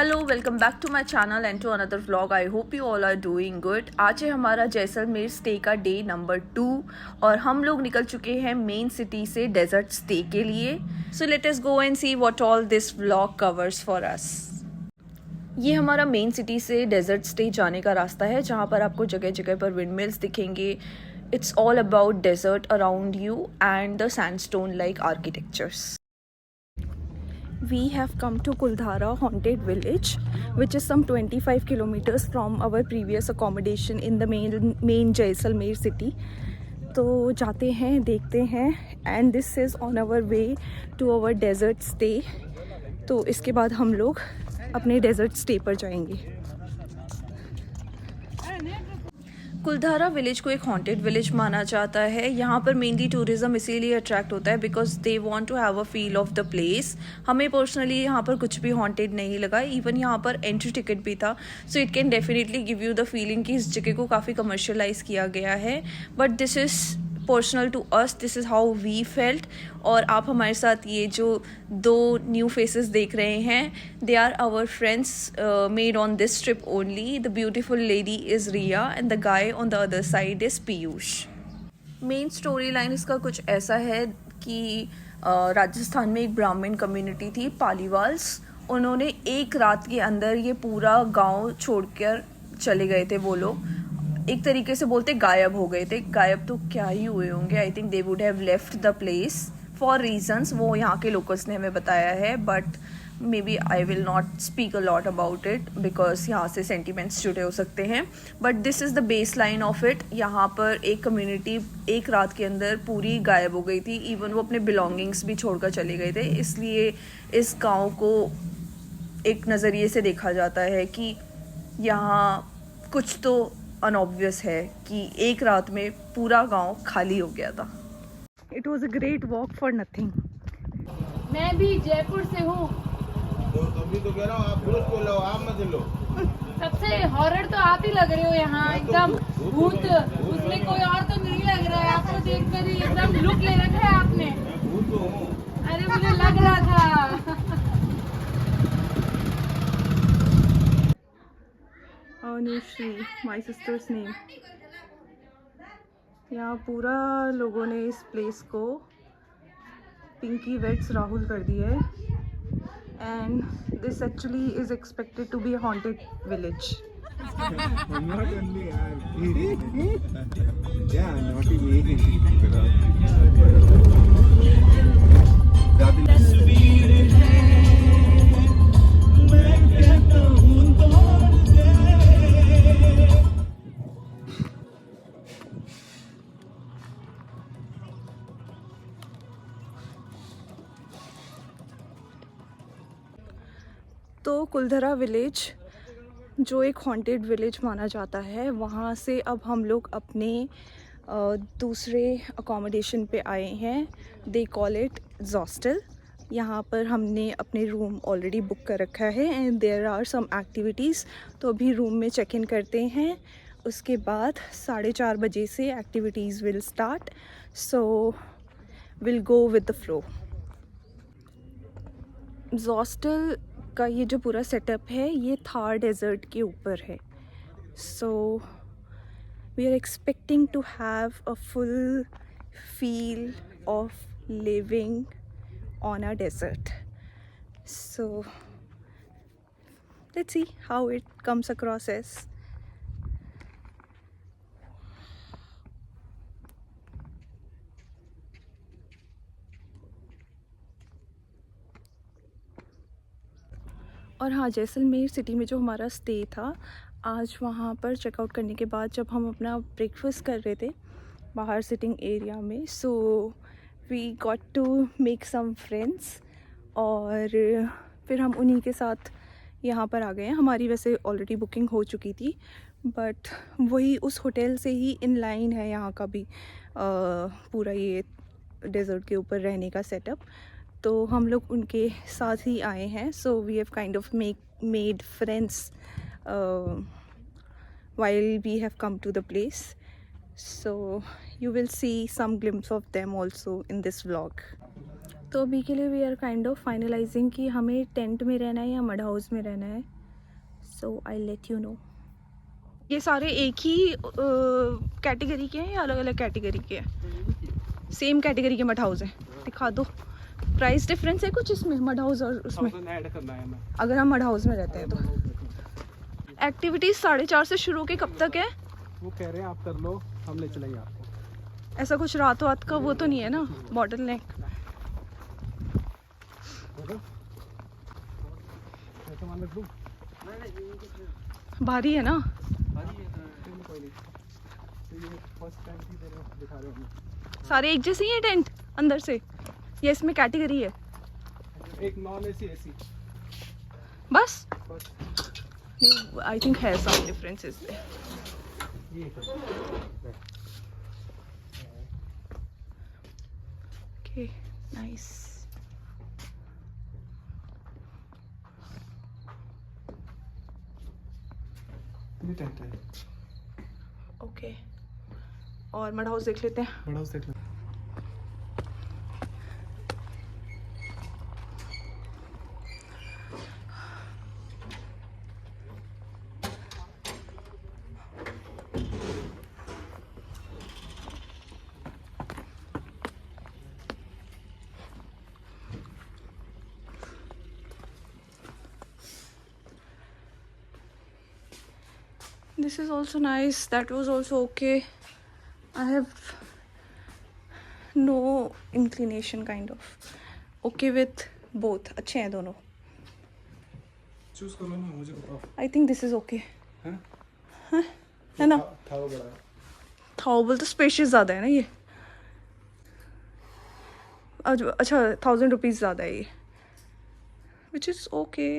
Hello, welcome back to my channel and to another vlog. I hope you all are doing good. आज है हमारा Jaisalmer stay का day number 2 और हम लोग निकल चुके हैं मेन सिटी से डेजर्ट स्टे के लिए। So let us go and see what all this vlog covers for us. ये हमारा मेन सिटी से डेजर्ट स्टे जाने का रास्ता है, जहाँ पर आपको जगह जगह पर विंडमिल्स दिखेंगे। It's all about desert around you and the sandstone like architectures. We have come to Kuldhara Haunted Village, which is some 25 kilometers from our previous accommodation in the main Jaisalmer city. तो जाते हैं, देखते हैं, and this is on our way to our desert stay. तो इसके बाद हम लोग अपने डेजर्ट स्टे पर जाएंगे. कुलधारा विलेज को एक हॉन्टेड विलेज माना जाता है. यहाँ पर मेनली टूरिज्म इसीलिए अट्रैक्ट होता है because they want to have a feel of the place. हमें पर्सनली यहाँ पर कुछ भी हॉन्टेड नहीं लगा. इवन यहाँ पर एंट्री टिकट भी था. So it can definitely give you the feeling कि इस जगह को काफ़ी कमर्शलाइज किया गया है. But this is personal to us, this is how we felt. और आप हमारे साथ ये जो दो न्यू फेसेस देख रहे हैं, they are our friends made on this trip only. The beautiful lady is Riya and the guy on the other side is Piyush. Main story line इसका कुछ ऐसा है कि राजस्थान में एक ब्राह्मण कम्युनिटी थी, पालीवाल्स. उन्होंने एक रात के अंदर ये पूरा गांव छोड़कर चले गए थे. वो लोग एक तरीके से बोलते गायब हो गए थे. गायब तो क्या ही हुए होंगे. I think they would have left the place for reasons, वो यहाँ के लोकल्स ने हमें बताया है. But maybe I will not speak a lot about it because यहाँ से सेंटिमेंट्स जुड़े हो सकते हैं. But this is the base line of it. यहाँ पर एक कम्युनिटी एक रात के अंदर पूरी गायब हो गई थी. इवन वो अपने बिलोंगिंग्स भी छोड़कर चले गए थे. इसलिए इस गाँव को एक नज़रिए से देखा जाता है कि यहाँ कुछ तो अनऑब्वियस है कि एक रात में पूरा गांव खाली हो गया था. It was a great walk for nothing. मैं भी जयपुर से हूँ. तो तभी तो कह रहा हूँ, आप पुरुष को लो, आप मत लो. सबसे हॉरर तो आप ही लग रहे हो यहाँ. एकदम भूत. उसमें कोई और तो नहीं लग रहा है. आपको देखकर ही एकदम लुक ले रखा है आपने. भूत तो हूँ. अरे मुझे लग रहा था. Anushree, my sister's name. यहाँ पूरा लोगों ने इस प्लेस को पिंकी वेट्स राहुल कर दिया है. And this actually is expected to be a haunted village. Not only yeah, naughty me. तो कुलधरा विलेज जो एक हॉन्टेड विलेज माना जाता है, वहाँ से अब हम लोग अपने दूसरे अकोमोडेशन पे आए हैं. They call it hostel. यहाँ पर हमने अपने रूम ऑलरेडी बुक कर रखा है and there are some activities. तो अभी रूम में चेक इन करते हैं. उसके बाद 4:30 बजे से activities will start. So will go with the flow. Hostel का ये जो पूरा सेटअप है, ये थार डेजर्ट के ऊपर है. So we are expecting to have a full feel of living on a desert. So let's see how it comes across us. और हाँ, जैसलमेर सिटी में जो हमारा स्टे था, आज वहाँ पर चेकआउट करने के बाद जब हम अपना ब्रेकफास्ट कर रहे थे बाहर सिटिंग एरिया में, so we got to make some friends. और फिर हम उन्हीं के साथ यहाँ पर आ गए हैं. हमारी वैसे ऑलरेडी बुकिंग हो चुकी थी, बट वही उस होटल से ही इन लाइन है यहाँ का भी पूरा ये डेजर्ट के ऊपर रहने का सेटअप. तो हम लोग उनके साथ ही आए हैं. So we have kind of made friends while we have come to the place. So you will see some glimpse of them also in this vlog. तो अभी के लिए we are kind of finalizing कि हमें tent में रहना है या मड हाउस में रहना है. सो आई लेट यू नो. ये सारे एक ही कैटेगरी के हैं या अलग अलग कैटेगरी के हैं? सेम कैटेगरी के मड हाउस हैं. दिखा दो. प्राइस डिफरेंस है कुछ इसमें मड हाउस और उसमें? ऐड करना है ना. अगर हम मड हाउस में रहते हैं तो एक्टिविटीज़ 4:30 से शुरू के कब तक है? वो कह रहे हैं आप कर लो, हम ले चलेंगे आपको. ऐसा कुछ रात वात का वो तो नहीं है ना? बॉटल नेक भारी है ना? सारे एक जैसे ही है टेंट अंदर से या इसमें कैटेगरी है? एक non AC AC bus. I think है सम डिफरेंसेस. Okay nice. ये टेंट है. ओके और मड हाउस देख लेते हैं. बड़ा हाउस देख लो. This is also nice. That was also okay. I have no inclination kind of. Okay with both. अच्छे हैं दोनों. चूज कर लो ना, मुझे बताओ. I think this is okay. हैं? है ना? था वो बड़ा है. थाउबल तो स्पेशियस ज़्यादा है ना ये. अच्छा 1000 रुपीज़ ज़्यादा है ये. Which is okay.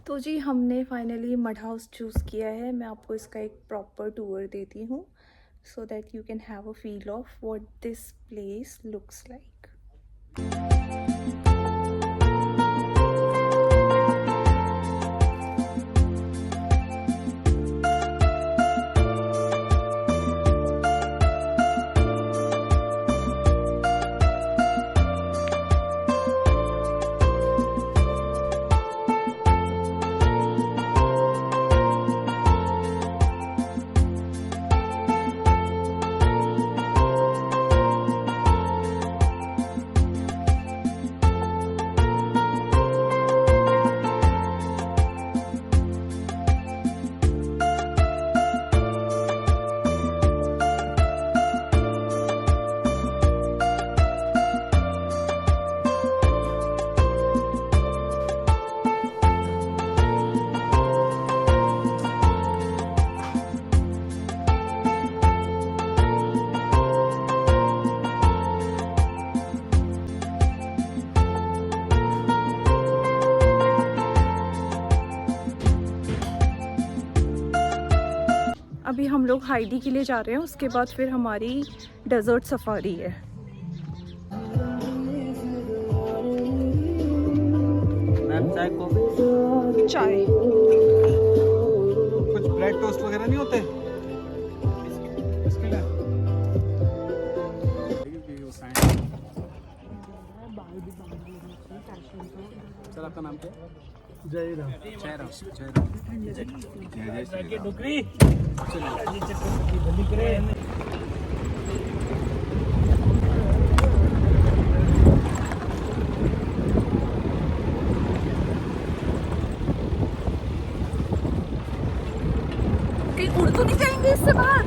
तो जी हमने फाइनली मड हाउस चूज़ किया है. मैं आपको इसका एक प्रॉपर टूर देती हूँ so that you can have a feel of what this place looks like. अभी हम लोग हाइडी के लिए जा रहे हैं. उसके बाद फिर हमारी डेजर्ट सफारी है. मैम चाय कॉफी. चाय. कुछ ब्रेड टोस्ट वगैरह नहीं होते इसके लिए? सर आपका नाम क्या है? जयराम. जयराम. कहीं उड़ तो नहीं जाएंगे इससे बाहर?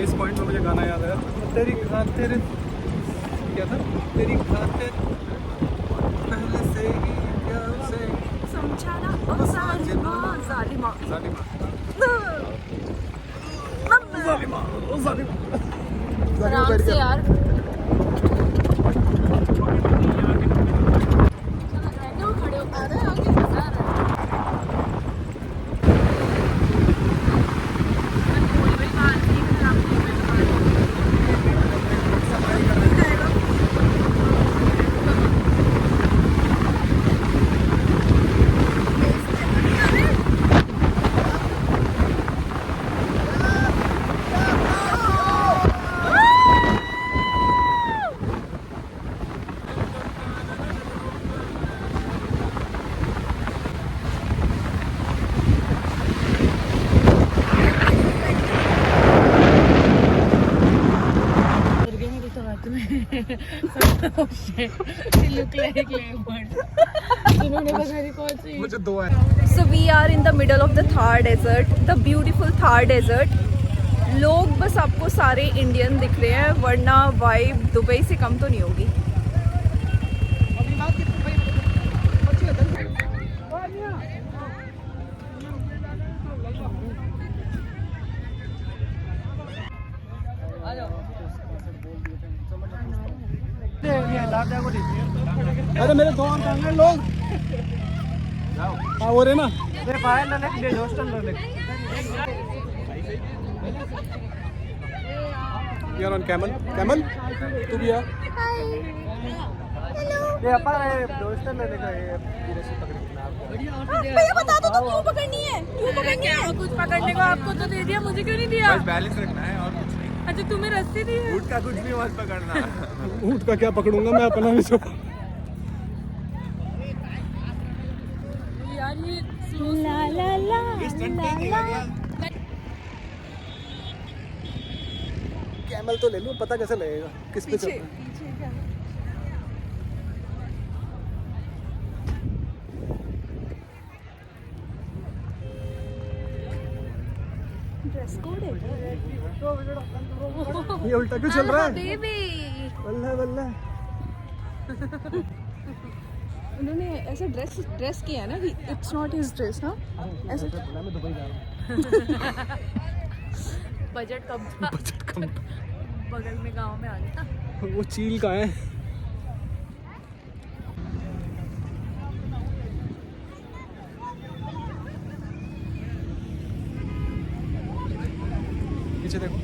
इस पॉइंट में मुझे गाना याद आया. तेरी खातिर क्या था? तेरी खातिर पहले से ही प्यार से समझाना और जालिमा जालिमा जालिमा. आराम से यार. खड़े हो पा रहे हैं आगे मजा आ रहा है. Oh shit, they look like leopards. इन्होंने पता नहीं कौन सी मुझे दो है So we are in the middle of the Thar Desert, the beautiful Thar Desert. लोग बस आपको सारे इंडियन दिख रहे हैं, वरना वाइब दुबई से कम तो नहीं होगी. अरे मेरे दो अंक हैं लोग हाँ हो रहे ना यार ऑन कैमल कैमल तू भी यार ये अपा दोस्तर लेने का ये पूरे से पकड़ के भैया बता दो तो क्यों पकड़नी है? क्यों पकड़नी है? कुछ पकड़ने को आपको तो दे दिया, मुझे क्यों नहीं दिया? बस बैलेंस रखना है और कुछ नहीं अच्छा तुम्हें रस्सी दी है? ऊँट का कुछ भी मत पकड़ना ऊँट का क्या पकड़ूंगा मैं अपना भी सब यार ये ला ला ला कैमल तो ले लूं पता कैसे लगेगा किस पे पीछे चलना है पीछे क्या? ड्रेस कोड है ये उल्टा क्यों चल रहा है बेबी. वल्ला वल्ला उन्होंने ऐसे ड्रेस किया है ना, इट्स नॉट हिज ड्रेस ना ऐसे. मैं दुबई जा रहा बजट कम था, हूँ बजट कम बगल में गांव में आ गया. वो चील का है पीछे देखो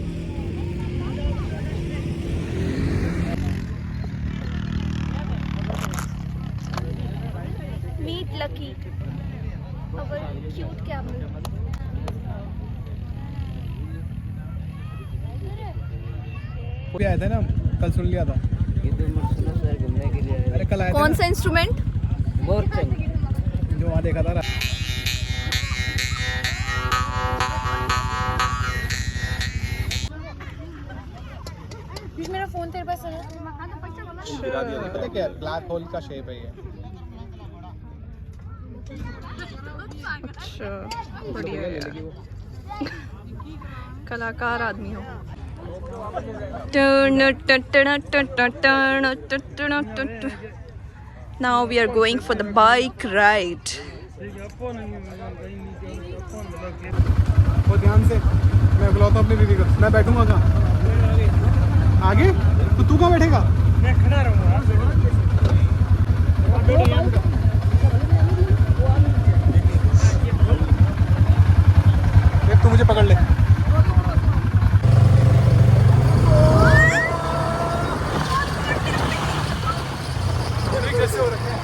meet Lucky our cute camel. भी आए थे ना कल सुन लिया था घूमने के लिए अरे कल आए थे कौन ना, सा इंस्ट्रूमेंट? मोरचंग जो वहाँ देखा था मेरा फोन तेरे पास है? गिरा दिया था पता क्या ब्लैक होल का शेप है ये अच्छा बढ़िया है. कलाकार आदमी हो. Now we are going for the bike ride. वो ध्यान से मैं बुलाता हूँ अपनी दीदी को मैं बैठूंगा कहाँ आगे तो तू कहाँ बैठेगा मैं खड़ा रहूँगा तू मुझे पकड़ ले कैसे हो रखे हैं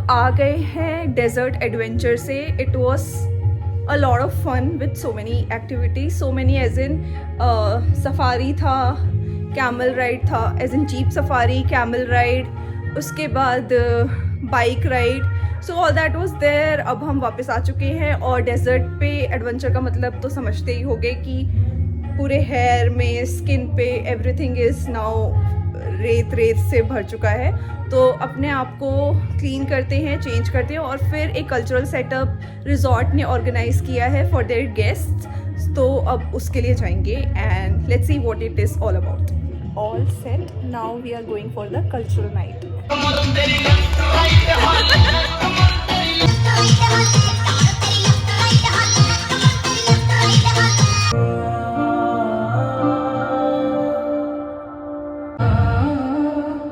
आ गए हैं डेजर्ट एडवेंचर से. It was a lot of fun with so many activities, so many as in safari था, कैमल राइड था, as in jeep safari, camel ride, उसके बाद bike ride, so all that was there. अब हम वापस आ चुके हैं और डेजर्ट पे एडवेंचर का मतलब तो समझते ही होंगे कि पूरे हेयर में, स्किन पे, एवरीथिंग इज़ नाउ रेत रेत से भर चुका है। तो अपने आप को क्लीन करते हैं, चेंज करते हैं और फिर एक कल्चरल सेटअप रिजॉर्ट ने ऑर्गेनाइज किया है फॉर देयर गेस्ट्स, तो अब उसके लिए जाएंगे and let's see what it is all about. All set, now we are going for the cultural night.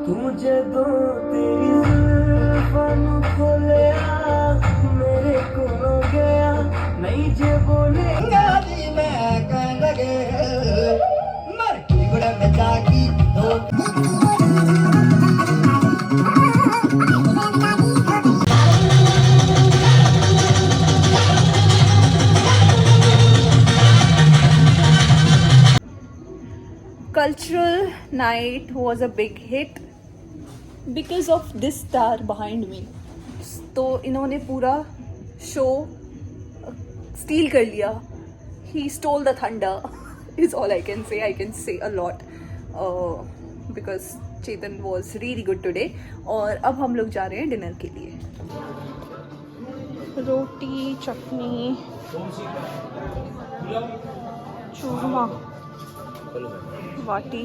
मुझे दो तेरी जुल्फां नू खोलिया मेरे को गया नहीं जे बोले गाली मैं कहन लगे मर की गुड़ में जागी दो। Cultural night was a big hit because of this star behind me. तो इन्होंने पूरा शो स्टील कर लिया. He stole the thunder is all I can say. I can say a lot because Chetan was really good today. और अब हम लोग जा रहे हैं डिनर के लिए. रोटी, चटनी, चूरमा, वाटी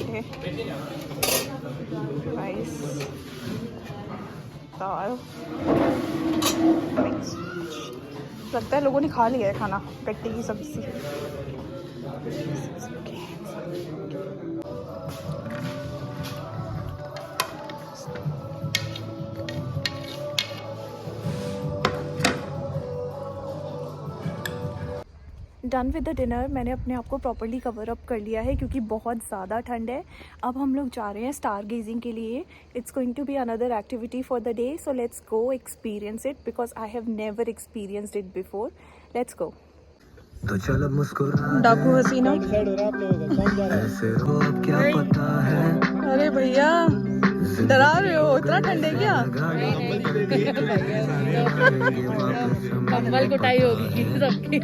है, राइस, दाल, लगता है लोगों ने खा लिया है खाना. कट्टे की सब्जी. Done with the dinner. मैंने अपने आप को प्रॉपरली कवर अप कर लिया है क्योंकि बहुत ज़्यादा ठंड है. अब हम लोग जा रहे हैं स्टार गेजिंग के लिए. It's going to be another activity for the day, so let's go experience it because I have never experienced it before. Let's go. तो चलो मुस्कुरा डाकू हसीना. क्या पता है अरे भैया डरा रहे हो, इतना ठंड है क्या? कंबल कुटाई होगी सबकी.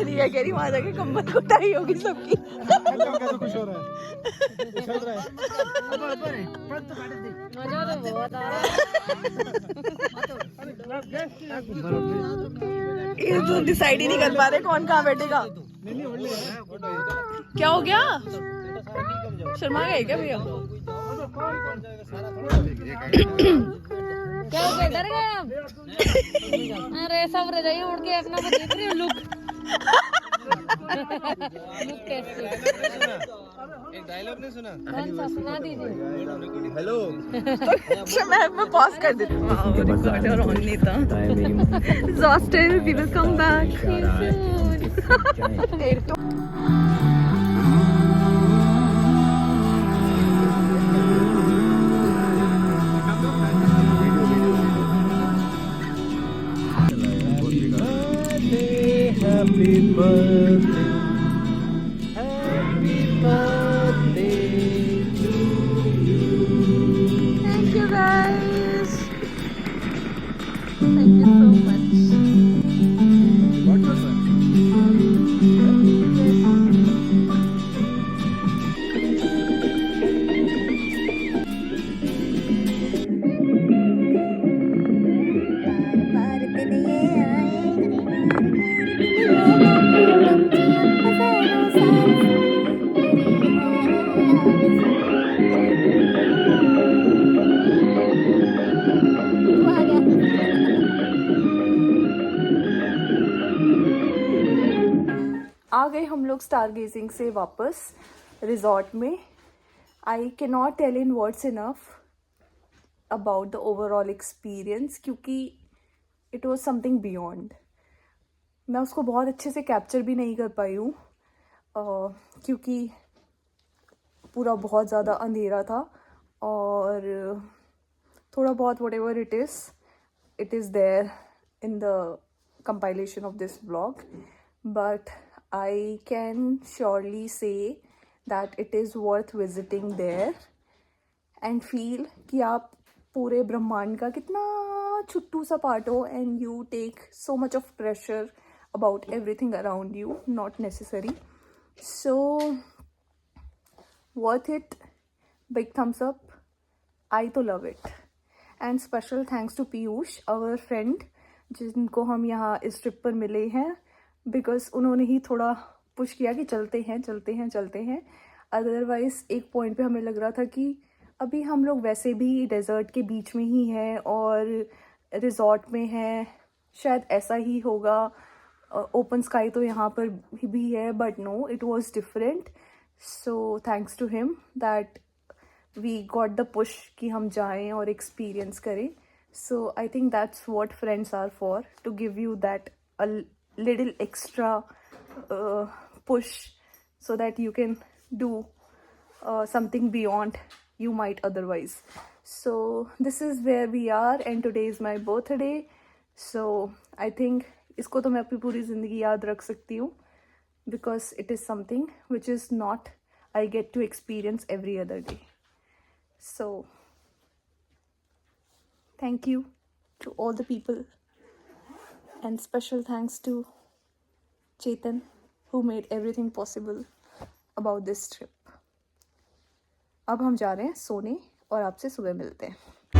रिया कह रही वहां जाके कंबल कुटाई होगी सबकी. खुश हो रहा है. मजा तो बहुत आ रहा ये तो डिसाइड ही नहीं कर पा रहे कौन कहाँ बैठेगा. क्या हो गया? शर्मा गए क्या भैया? क्या हो गया, डर गए आप? अरे सब रह जाइए उड़ के अपना को देख रहे हो लुक. लुक कैसे? एक डायलॉग नहीं सुना? कौन सा सुना दीजिए. हेलो. मैं पॉज कर देती हूँ. रिकॉर्डर ऑन नहीं था. Exhausted, we will come back soon. Happy birthday, happy birthday to you. Thank you guys. Thank you so much. What was that? आ गए हम लोग स्टार गेजिंग से वापस रिजॉर्ट में. I can not tell in words enough about the overall experience क्योंकि it was something beyond. मैं उसको बहुत अच्छे से कैप्चर भी नहीं कर पाई हूँ क्योंकि पूरा बहुत ज़्यादा अंधेरा था और थोड़ा बहुत whatever it is there in the compilation of this vlog, but I can surely say that it is worth visiting there and feel कि आप पूरे ब्रह्मांड का कितना छुट्टू सा पार्ट हो and you take so much of pressure about everything around you, not necessary. So worth it, big thumbs up. I तो love it. And special thanks to Piyush, our friend, जिनको हम यहाँ इस ट्रिप पर मिले हैं, because उन्होंने ही थोड़ा पुश किया कि चलते हैं चलते हैं चलते हैं. अदरवाइज एक पॉइंट पे हमें लग रहा था कि अभी हम लोग वैसे भी डेजर्ट के बीच में ही हैं और रिजॉर्ट में हैं, शायद ऐसा ही होगा, ओपन स्काई तो यहाँ पर भी है, but no, it was different. So thanks to him that we got the push कि हम जाएं और एक्सपीरियंस करें. So I think that's what friends are for, to give you that a little extra push so that you can do something beyond you might otherwise. So this is where we are and today is my birthday. So I think इसको तो मैं अपनी पूरी ज़िंदगी याद रख सकती हूँ because it is something which is not I get to experience every other day. So thank you to all the people. And special thanks to Chetan who made everything possible about this trip. अब हम जा रहे हैं सोने और आपसे सुबह मिलते हैं.